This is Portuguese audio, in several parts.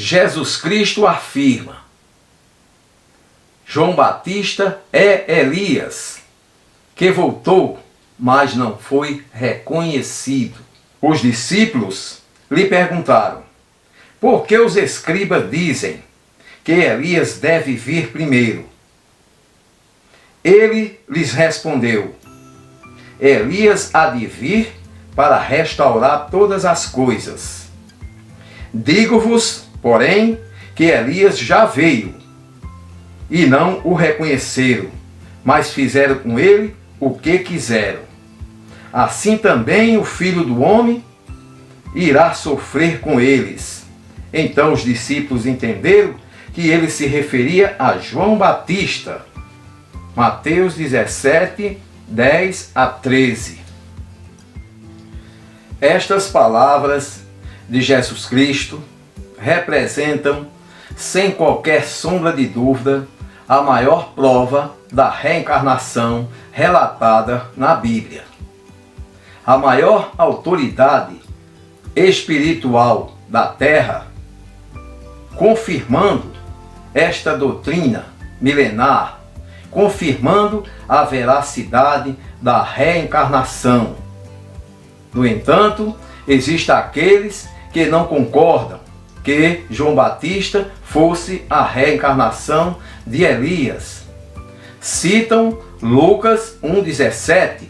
Jesus Cristo afirma: João Batista é Elias, que voltou, mas não foi reconhecido. Os discípulos lhe perguntaram: por que os escribas dizem que Elias deve vir primeiro? Ele lhes respondeu: Elias há de vir para restaurar todas as coisas. Digo-vos, porém, que Elias já veio, e não o reconheceram, mas fizeram com ele o que quiseram. Assim também o Filho do Homem irá sofrer com eles. Então os discípulos entenderam que ele se referia a João Batista. Mateus 17, 10 a 13. Estas palavras de Jesus Cristo representam, sem qualquer sombra de dúvida, a maior prova da reencarnação relatada na Bíblia. A maior autoridade espiritual da Terra, confirmando esta doutrina milenar, confirmando a veracidade da reencarnação. No entanto, existem aqueles que não concordam que João Batista fosse a reencarnação de Elias. Citam Lucas 1,17.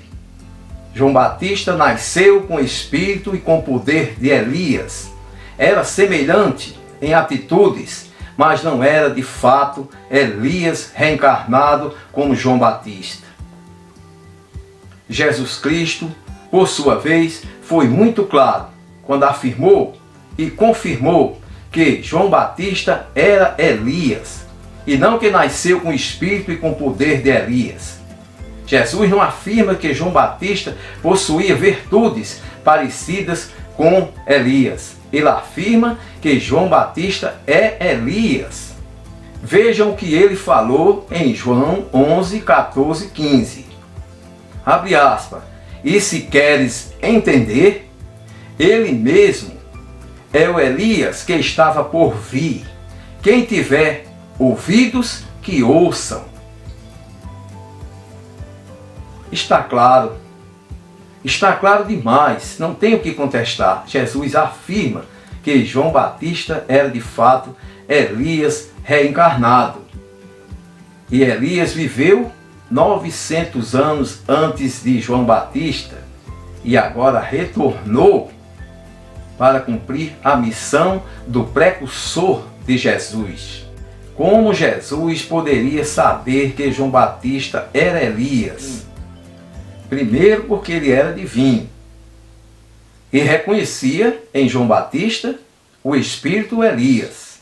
João Batista nasceu com espírito e com poder de Elias. Era semelhante em atitudes, mas não era de fato Elias reencarnado como João Batista. Jesus Cristo, por sua vez, foi muito claro quando afirmou e confirmou que João Batista era Elias, e não que nasceu com espírito e com poder de Elias. Jesus não afirma que João Batista possuía virtudes parecidas com Elias. Ele afirma que João Batista é Elias. Vejam o que ele falou em João 11, 14, 15. Abre aspas. E se queres entender, ele mesmo é o Elias que estava por vir. Quem tiver ouvidos, que ouçam. Está claro demais, não tem o que contestar. Jesus afirma que João Batista era de fato Elias reencarnado. E Elias viveu 900 anos antes de João Batista e agora retornou para cumprir a missão do precursor de Jesus. Como Jesus poderia saber que João Batista era Elias? Primeiro, porque ele era divino e reconhecia em João Batista o espírito Elias.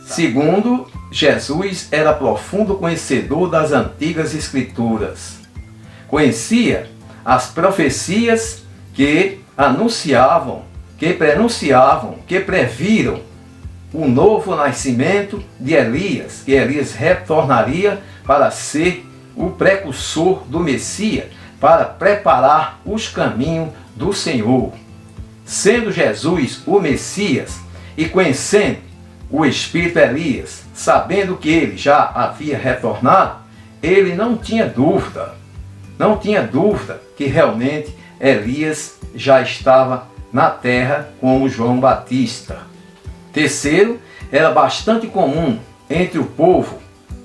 Segundo, Jesus era profundo conhecedor das antigas escrituras. Conhecia as profecias que anunciavam, que prenunciavam, que previram o novo nascimento de Elias, que Elias retornaria para ser o precursor do Messias, para preparar os caminhos do Senhor. Sendo Jesus o Messias e conhecendo o espírito Elias, sabendo que ele já havia retornado, ele não tinha dúvida que realmente Elias já estava na terra como João Batista. Terceiro, era bastante comum entre o povo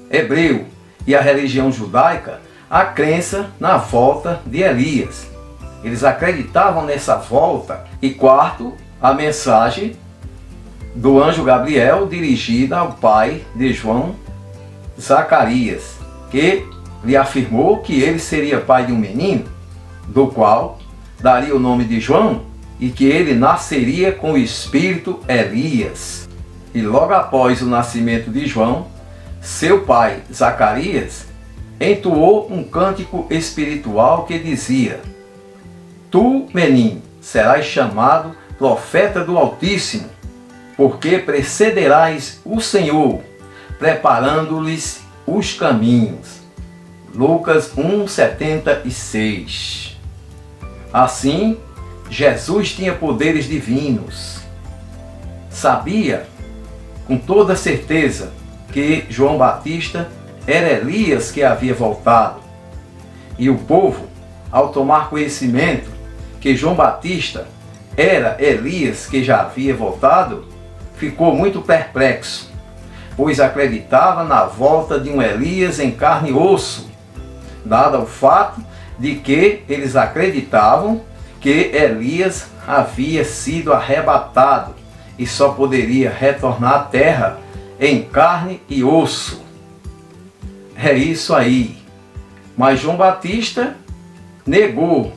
hebreu e a religião judaica a crença na volta de Elias. Eles acreditavam nessa volta. E quarto, a mensagem do anjo Gabriel dirigida ao pai de João, Zacarias, que lhe afirmou que ele seria pai de um menino, do qual daria o nome de João, e que ele nasceria com o espírito Elias. E logo após o nascimento de João, seu pai Zacarias entoou um cântico espiritual que dizia: Tu, menino, serás chamado profeta do Altíssimo, porque precederás o Senhor, preparando-lhes os caminhos. Lucas 1,76. Assim, Jesus tinha poderes divinos. Sabia com toda certeza que João Batista era Elias que havia voltado. E o povo, ao tomar conhecimento que João Batista era Elias que já havia voltado, ficou muito perplexo, pois acreditava na volta de um Elias em carne e osso, dado o fato de que eles acreditavam que Elias havia sido arrebatado e só poderia retornar à terra em carne e osso. É isso aí. Mas João Batista negou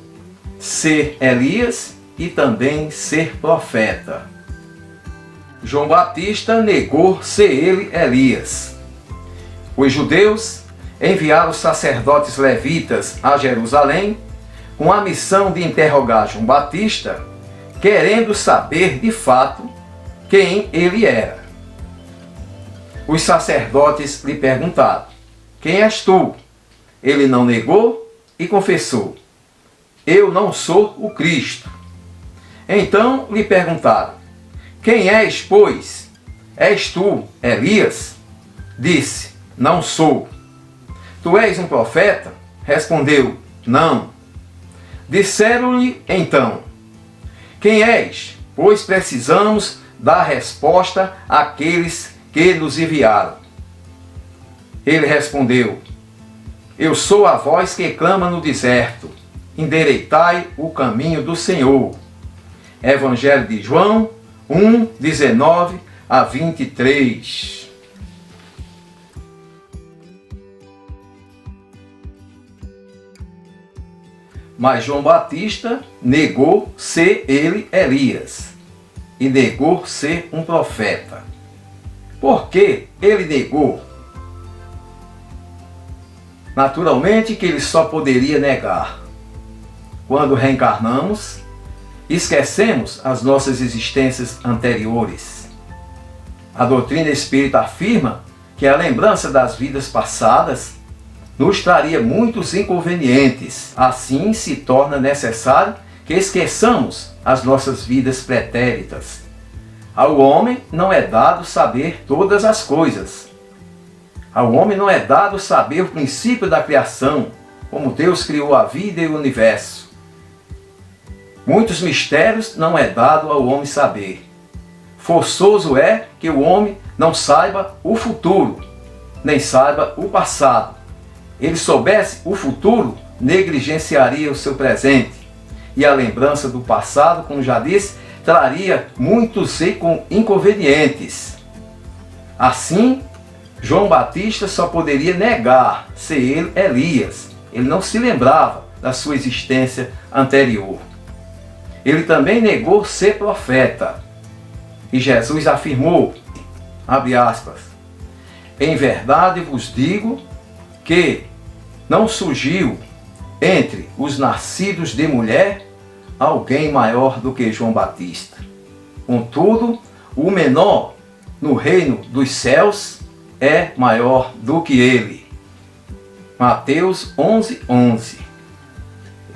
ser Elias e também ser profeta. João Batista negou ser ele Elias. Os judeus enviaram os sacerdotes levitas a Jerusalém com a missão de interrogar João Batista, querendo saber de fato quem ele era. Os sacerdotes lhe perguntaram: quem és tu? Ele não negou e confessou: eu não sou o Cristo. Então lhe perguntaram: quem és, pois? És tu Elias? Disse: não sou. Tu és um profeta? Respondeu: não. Disseram-lhe então: quem és? Pois precisamos dar resposta àqueles que nos enviaram. Ele respondeu: eu sou a voz que clama no deserto, endireitai o caminho do Senhor. Evangelho de João 1, 19 a 23. Mas João Batista negou ser ele Elias e negou ser um profeta. Por que ele negou? Naturalmente que ele só poderia negar. Quando reencarnamos, esquecemos as nossas existências anteriores. A doutrina espírita afirma que a lembrança das vidas passadas nos traria muitos inconvenientes. Assim se torna necessário que esqueçamos as nossas vidas pretéritas. Ao homem não é dado saber todas as coisas. Ao homem não é dado saber o princípio da criação, como Deus criou a vida e o universo. Muitos mistérios não é dado ao homem saber. Forçoso é que o homem não saiba o futuro, nem saiba o passado. Ele soubesse o futuro, negligenciaria o seu presente. E a lembrança do passado, como já disse, traria muitos inconvenientes. Assim, João Batista só poderia negar ser ele Elias. Ele não se lembrava da sua existência anterior. Ele também negou ser profeta. E Jesus afirmou, abre aspas, em verdade vos digo que não surgiu entre os nascidos de mulher alguém maior do que João Batista. Contudo, o menor no reino dos céus é maior do que ele. Mateus 11, 11.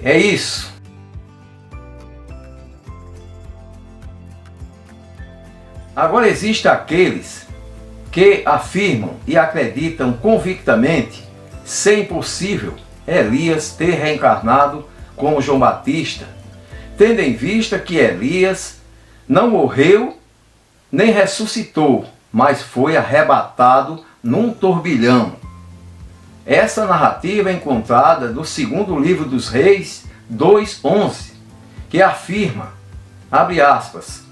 É isso. Agora existem aqueles que afirmam e acreditam convictamente ser impossível Elias ter reencarnado como João Batista, tendo em vista que Elias não morreu nem ressuscitou, mas foi arrebatado num turbilhão. Essa narrativa é encontrada no segundo livro dos Reis 2:11, que afirma, abre aspas,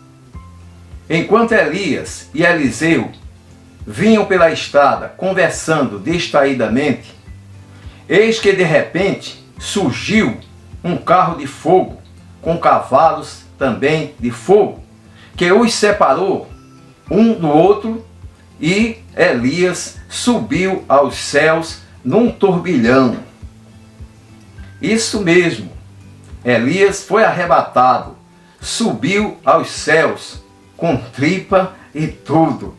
enquanto Elias e Eliseu vinham pela estrada conversando distraidamente, eis que de repente surgiu um carro de fogo, com cavalos também de fogo, que os separou um do outro, e Elias subiu aos céus num turbilhão. Isso mesmo, Elias foi arrebatado, subiu aos céus, com tripa e tudo,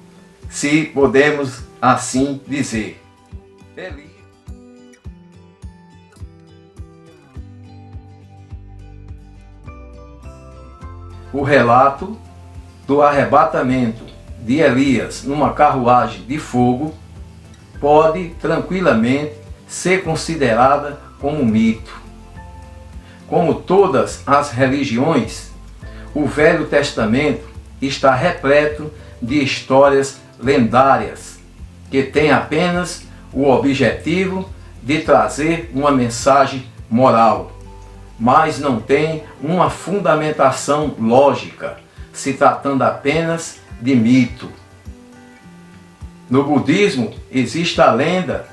se podemos assim dizer. Elias. O relato do arrebatamento de Elias numa carruagem de fogo pode tranquilamente ser considerada como mito. Como todas as religiões, o Velho Testamento está repleto de histórias lendárias que têm apenas o objetivo de trazer uma mensagem moral, mas não tem uma fundamentação lógica, se tratando apenas de mito. No budismo existe a lenda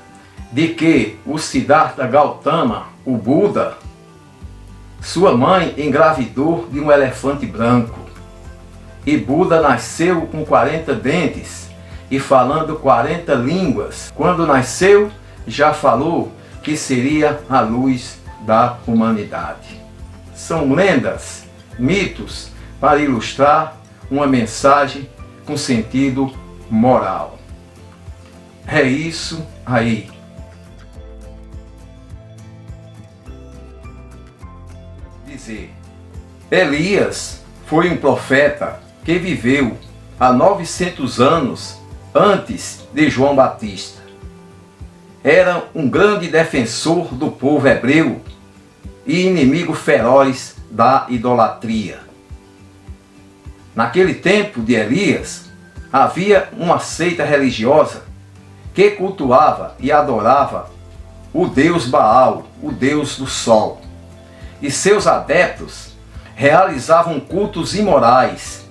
de que o Siddhartha Gautama, o Buda, sua mãe engravidou de um elefante branco. E Buda nasceu com 40 dentes e falando 40 línguas. Quando nasceu, já falou que seria a luz da humanidade. São lendas, mitos, para ilustrar uma mensagem com sentido moral. É isso aí. Dizer, Elias foi um profeta que viveu há 900 anos antes de João Batista. Era um grande defensor do povo hebreu e inimigo feroz da idolatria. Naquele tempo de Elias, havia uma seita religiosa que cultuava e adorava o deus Baal, o deus do sol. E seus adeptos realizavam cultos imorais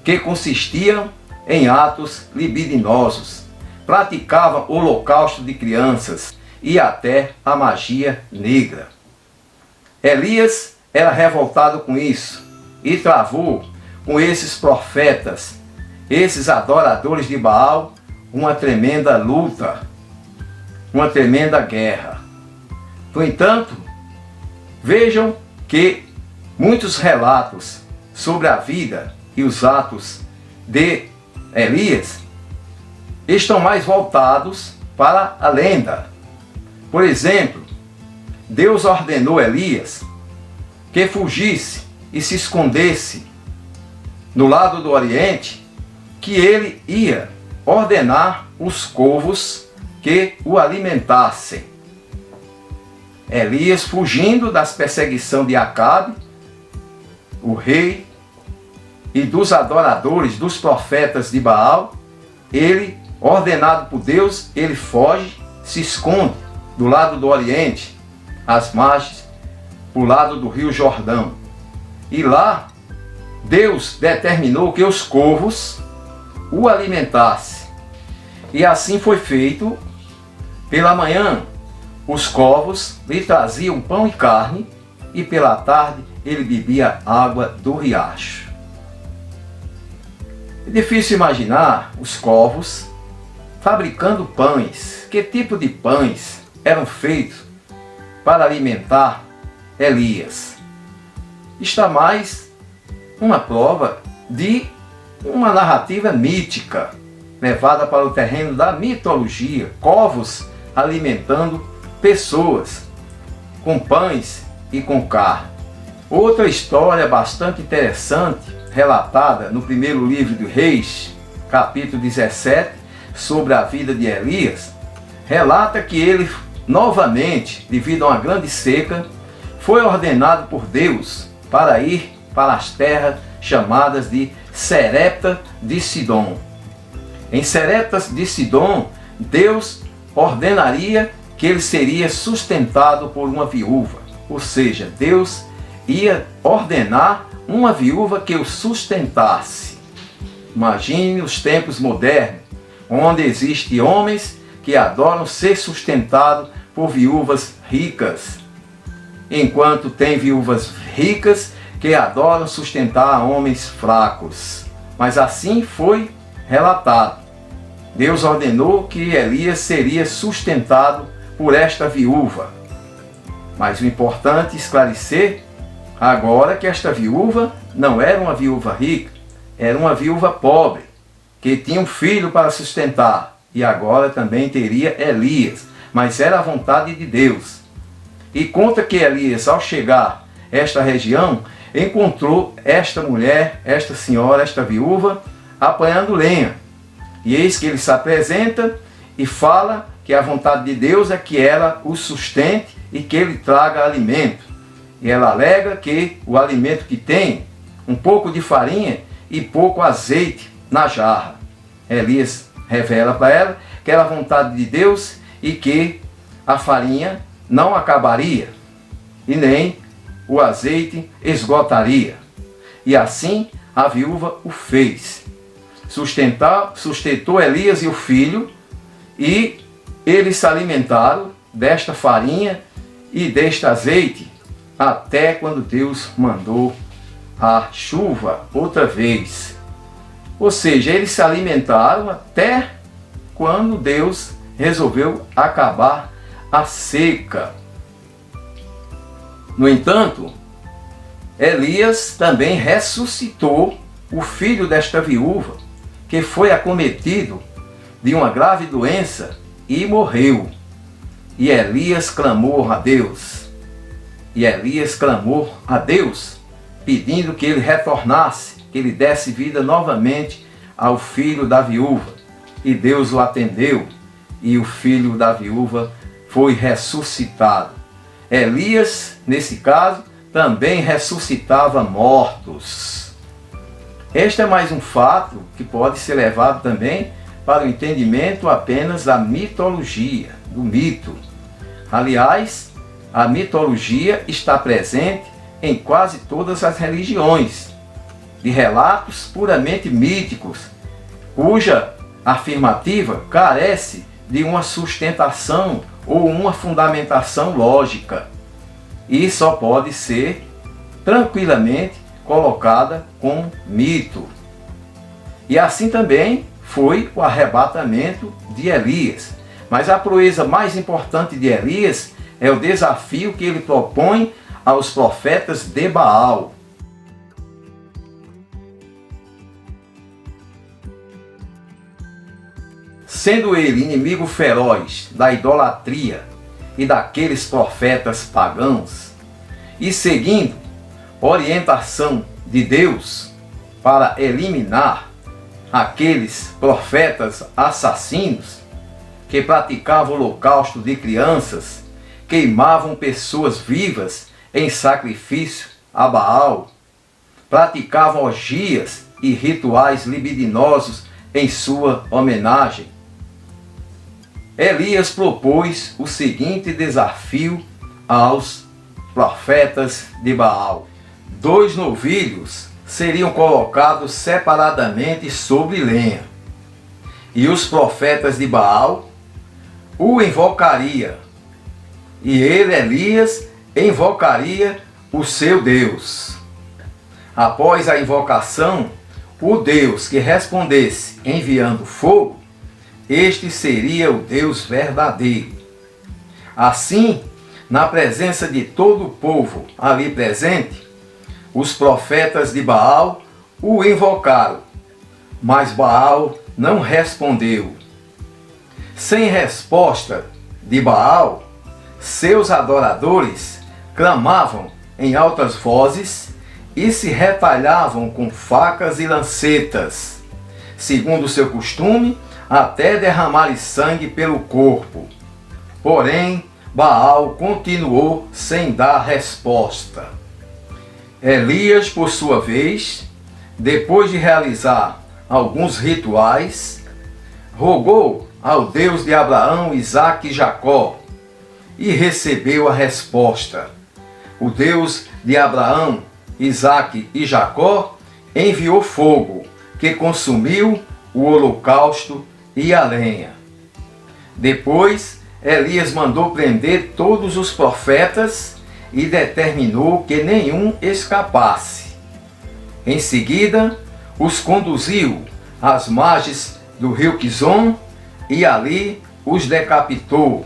que consistiam em atos libidinosos, praticavam holocausto de crianças e até a magia negra. Elias era revoltado com isso e travou com esses profetas, esses adoradores de Baal, uma tremenda luta, uma tremenda guerra. No entanto, vejam que muitos relatos sobre a vida e os atos de Elias estão mais voltados para a lenda. Por exemplo, Deus ordenou Elias que fugisse e se escondesse no lado do Oriente, que ele ia ordenar os corvos que o alimentassem. Elias, fugindo das perseguições de Acabe, o rei, e dos adoradores, dos profetas de Baal, ele, ordenado por Deus, ele foge, se esconde do lado do Oriente, às margens, para o lado do rio Jordão. E lá, Deus determinou que os corvos o alimentassem. E assim foi feito. Pela manhã, os corvos lhe traziam pão e carne, e pela tarde ele bebia água do riacho. É difícil imaginar os corvos fabricando pães. Que tipo de pães eram feitos para alimentar Elias? Está mais uma prova de uma narrativa mítica, levada para o terreno da mitologia, corvos alimentando pessoas com pães e com carne. Outra história bastante interessante, relatada no primeiro livro de Reis, capítulo 17, sobre a vida de Elias, relata que ele, novamente, devido a uma grande seca, foi ordenado por Deus para ir para as terras chamadas de Serepta de Sidom. Em Serepta de Sidom, Deus ordenaria que ele seria sustentado por uma viúva, ou seja, Deus ia ordenar uma viúva que o sustentasse. Imagine os tempos modernos, onde existem homens que adoram ser sustentados por viúvas ricas, enquanto tem viúvas ricas que adoram sustentar homens fracos. Mas assim foi relatado. Deus ordenou que Elias seria sustentado por esta viúva. Mas o importante é esclarecer agora que esta viúva não era uma viúva rica, era uma viúva pobre, que tinha um filho para sustentar, e agora também teria Elias, mas era a vontade de Deus. E conta que Elias, ao chegar a esta região, encontrou esta mulher, esta senhora, esta viúva, apanhando lenha. E eis que ele se apresenta e fala que a vontade de Deus é que ela o sustente e que ele traga alimento. E ela alega que o alimento que tem, um pouco de farinha e pouco azeite na jarra. Elias revela para ela que era a vontade de Deus e que a farinha não acabaria e nem o azeite esgotaria. E assim a viúva o fez. Sustentou Elias e o filho, e eles se alimentaram desta farinha e deste azeite até quando Deus mandou a chuva outra vez. Ou seja, eles se alimentaram até quando Deus resolveu acabar a seca. No entanto, Elias também ressuscitou o filho desta viúva, que foi acometido de uma grave doença e morreu. E Elias clamou a Deus. Pedindo que ele retornasse, que ele desse vida novamente ao filho da viúva. E Deus o atendeu, e o filho da viúva foi ressuscitado. Elias, nesse caso, também ressuscitava mortos. Este é mais um fato que pode ser levado também para o entendimento apenas da mitologia, do mito. Aliás, a mitologia está presente em quase todas as religiões, de relatos puramente míticos, cuja afirmativa carece de uma sustentação ou uma fundamentação lógica e só pode ser tranquilamente colocada como mito. E assim também foi o arrebatamento de Elias. Mas a proeza mais importante de Elias é o desafio que ele propõe aos profetas de Baal. Sendo ele inimigo feroz da idolatria e daqueles profetas pagãos, e seguindo orientação de Deus para eliminar aqueles profetas assassinos que praticavam holocausto de crianças, queimavam pessoas vivas em sacrifício a Baal, praticavam orgias e rituais libidinosos em sua homenagem. Elias propôs o seguinte desafio aos profetas de Baal. 2 novilhos seriam colocados separadamente sobre lenha, e os profetas de Baal o invocaria, e ele, Elias, invocaria o seu Deus. Após a invocação, o Deus que respondesse enviando fogo, este seria o Deus verdadeiro. Assim, na presença de todo o povo ali presente, os profetas de Baal o invocaram, mas Baal não respondeu. Sem resposta de Baal, seus adoradores clamavam em altas vozes e se retalhavam com facas e lancetas, segundo o seu costume, até derramarem sangue pelo corpo. Porém, Baal continuou sem dar resposta. Elias, por sua vez, depois de realizar alguns rituais, rogou ao Deus de Abraão, Isaque e Jacó, e recebeu a resposta. O Deus de Abraão, Isaque e Jacó enviou fogo, que consumiu o holocausto e a lenha. Depois, Elias mandou prender todos os profetas e determinou que nenhum escapasse. Em seguida, os conduziu às margens do rio Quizon e ali os decapitou,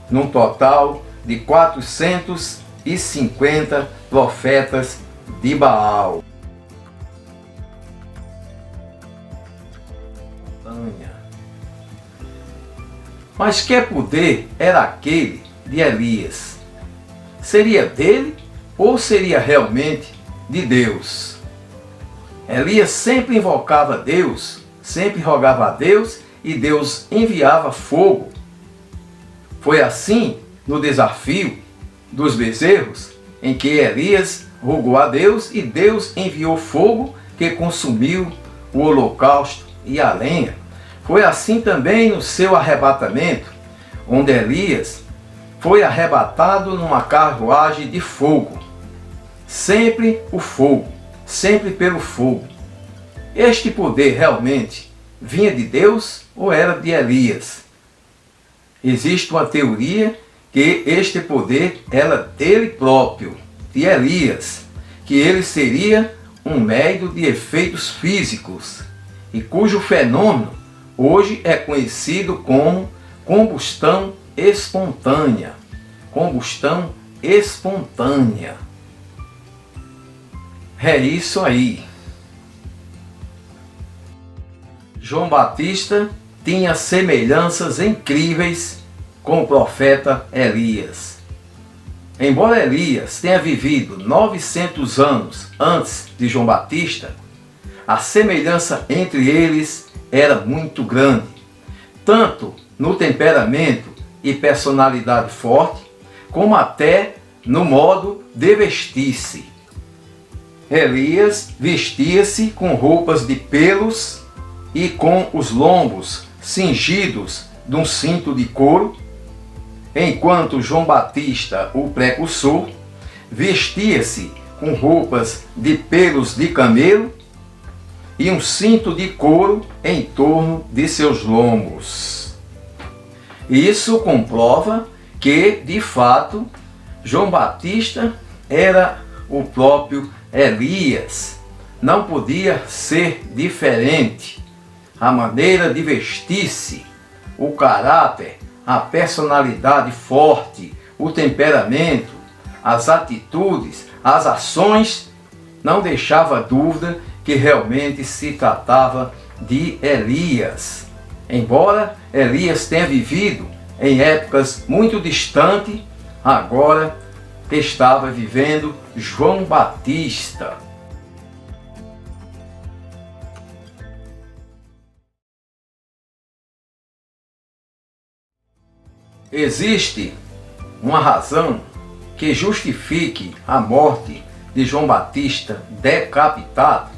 num total de 450 profetas de Baal. Mas que poder era aquele de Elias? Seria dele ou seria realmente de Deus? Elias sempre invocava Deus, sempre rogava a Deus e Deus enviava fogo. Foi assim no desafio dos bezerros, em que Elias rogou a Deus e Deus enviou fogo que consumiu o holocausto e a lenha. Foi assim também no seu arrebatamento, onde Elias foi arrebatado numa carruagem de fogo. Sempre o fogo, sempre pelo fogo. Este poder realmente vinha de Deus ou era de Elias? Existe uma teoria que este poder era dele próprio, de Elias, que ele seria um médium de efeitos físicos e cujo fenômeno hoje é conhecido como combustão espontânea. Combustão espontânea. É isso aí. João Batista tinha semelhanças incríveis com o profeta Elias. Embora Elias tenha vivido 900 anos antes de João Batista, a semelhança entre eles era muito grande, tanto no temperamento e personalidade forte, como até no modo de vestir-se. Elias vestia-se com roupas de pelos e com os lombos cingidos de um cinto de couro, enquanto João Batista, o precursor, vestia-se com roupas de pelos de camelo e um cinto de couro em torno de seus lombos. Isso comprova que, de fato, João Batista era o próprio Elias. Não podia ser diferente. A maneira de vestir-se, o caráter, a personalidade forte, o temperamento, as atitudes, as ações, não deixava dúvida que realmente se tratava de Elias. Embora Elias tenha vivido em épocas muito distantes, agora estava vivendo João Batista. Existe uma razão que justifique a morte de João Batista decapitado?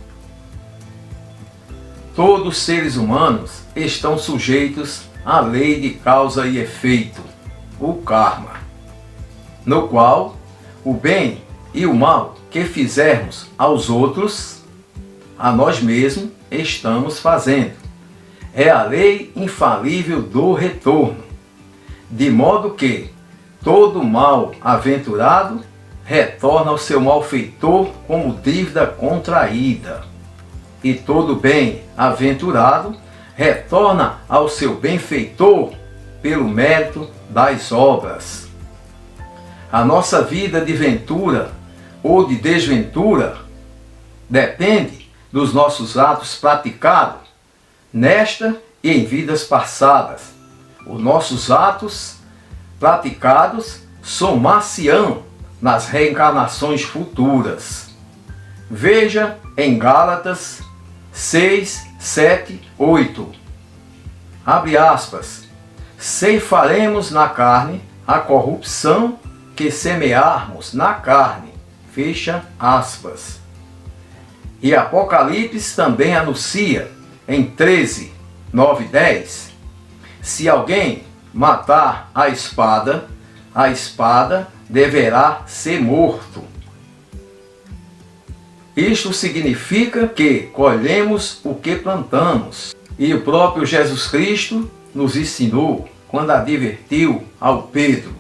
Todos os seres humanos estão sujeitos à lei de causa e efeito, o karma, no qual o bem e o mal que fizermos aos outros, a nós mesmos estamos fazendo. É a lei infalível do retorno. De modo que todo mal aventurado retorna ao seu malfeitor como dívida contraída, e todo bem aventurado retorna ao seu benfeitor pelo mérito das obras. A nossa vida de ventura ou de desventura depende dos nossos atos praticados nesta e em vidas passadas. Os nossos atos praticados somar-se-ão nas reencarnações futuras. Veja em Gálatas 6, 7, 8. Abre aspas. Ceifaremos na carne a corrupção que semearmos na carne. Fecha aspas. E Apocalipse também anuncia em 13, 9 e 10. Se alguém matar a espada deverá ser morto. Isto significa que colhemos o que plantamos. E o próprio Jesus Cristo nos ensinou quando advertiu ao Pedro: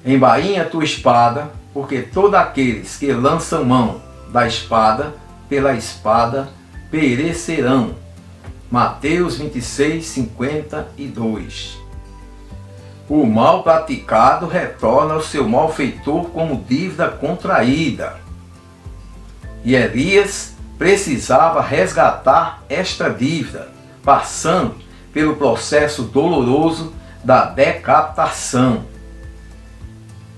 embainha tua espada, porque todos aqueles que lançam mão da espada, pela espada perecerão. Mateus 26, 52. O mal praticado retorna ao seu malfeitor como dívida contraída. E Elias precisava resgatar esta dívida, passando pelo processo doloroso da decapitação.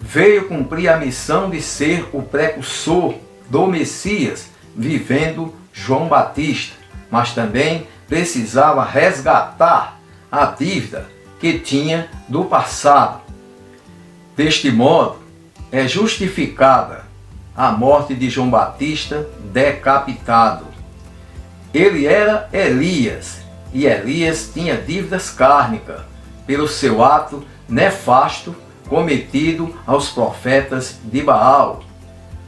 Veio cumprir a missão de ser o precursor do Messias, vivendo João Batista, mas também precisava resgatar a dívida que tinha do passado. Deste modo, é justificada a morte de João Batista decapitado. Ele era Elias, e Elias tinha dívidas kármicas pelo seu ato nefasto cometido aos profetas de Baal,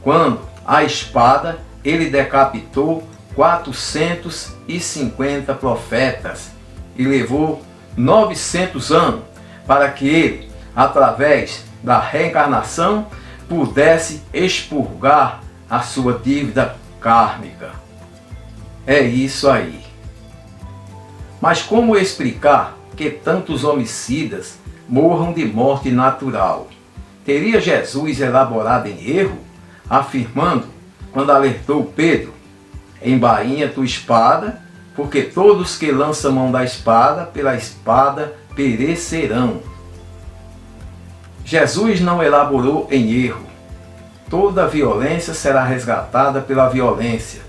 quando a espada ele decapitou 450 profetas e levou 900 anos para que ele, através da reencarnação, pudesse expurgar a sua dívida kármica. É isso aí. Mas como explicar que tantos homicidas morram de morte natural? Teria Jesus elaborado em erro, afirmando, quando alertou Pedro: embainha tua espada, porque todos que lançam mão da espada, pela espada perecerão. Jesus não elaborou em erro. Toda violência será resgatada pela violência.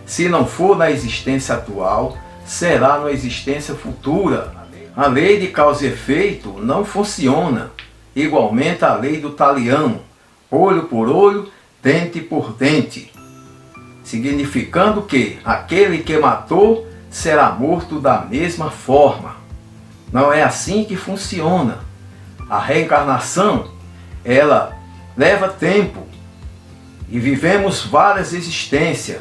Se não for na existência atual, será na existência futura. A lei de causa e efeito não funciona. Igualmente a lei do talião, olho por olho, dente por dente. Significando que aquele que matou será morto da mesma forma. Não é assim que funciona. A reencarnação, ela leva tempo e vivemos várias existências.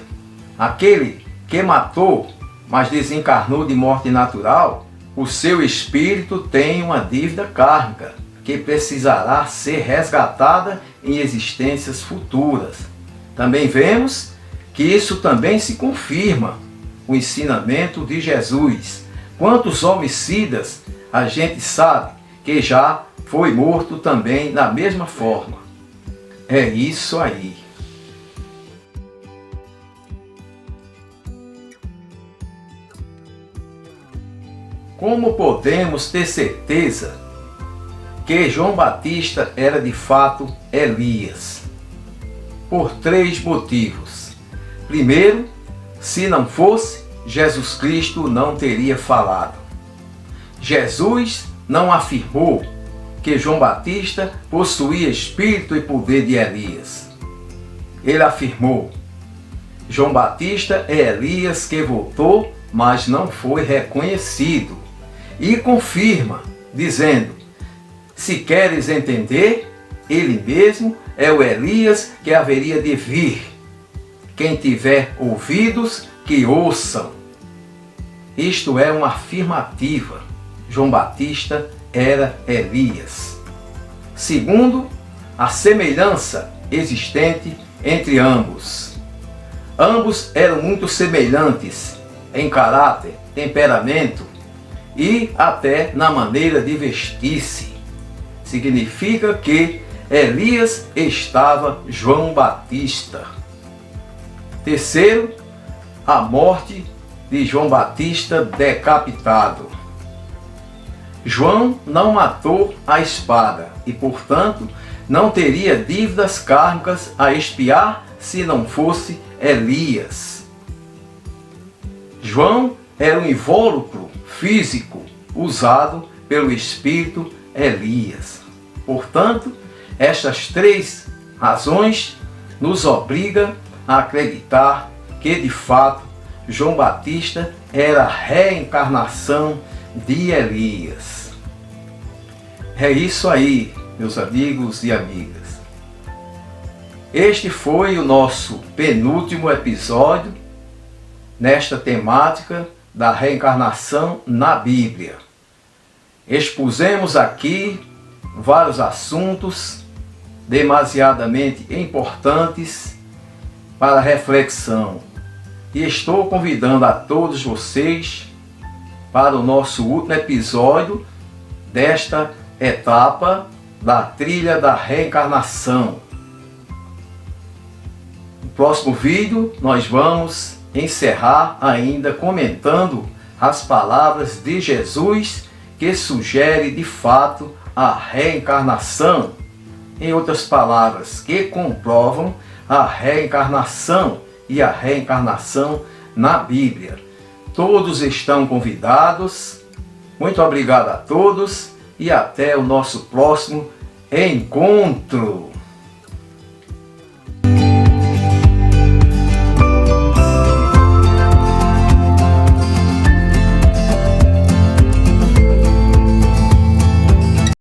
Aquele que matou, mas desencarnou de morte natural, o seu espírito tem uma dívida kármica que precisará ser resgatada em existências futuras. Também vemos que isso também se confirma o ensinamento de Jesus. Quantos homicidas a gente sabe que já foi morto também da mesma forma. É isso aí. Como podemos ter certeza que João Batista era de fato Elias? Por 3 motivos. Primeiro, se não fosse, Jesus Cristo não teria falado. Jesus não afirmou que João Batista possuía espírito e poder de Elias. Ele afirmou: João Batista é Elias que voltou, mas não foi reconhecido. E confirma, dizendo: se queres entender, ele mesmo é o Elias que haveria de vir. Quem tiver ouvidos, que ouçam. Isto é uma afirmativa. João Batista era Elias. Segundo, a semelhança existente entre ambos. Ambos eram muito semelhantes em caráter, temperamento e até na maneira de vestir-se. Significa que Elias estava João Batista. Terceiro, a morte de João Batista decapitado. João não matou a espada e, portanto, não teria dívidas kármicas a expiar se não fosse Elias. João era um invólucro físico usado pelo espírito Elias. Portanto, estas 3 razões nos obrigam a acreditar que, de fato, João Batista era a reencarnação de Elias. É isso aí, meus amigos e amigas. Este foi o nosso penúltimo episódio nesta temática da reencarnação na Bíblia. Expusemos aqui vários assuntos demasiadamente importantes para reflexão. E estou convidando a todos vocês para o nosso último episódio desta etapa da trilha da reencarnação. No próximo vídeo nós vamos encerrar ainda comentando as palavras de Jesus que sugere de fato a reencarnação. Em outras palavras, que comprovam a reencarnação e a reencarnação na Bíblia. Todos estão convidados. Muito obrigado a todos e até o nosso próximo encontro.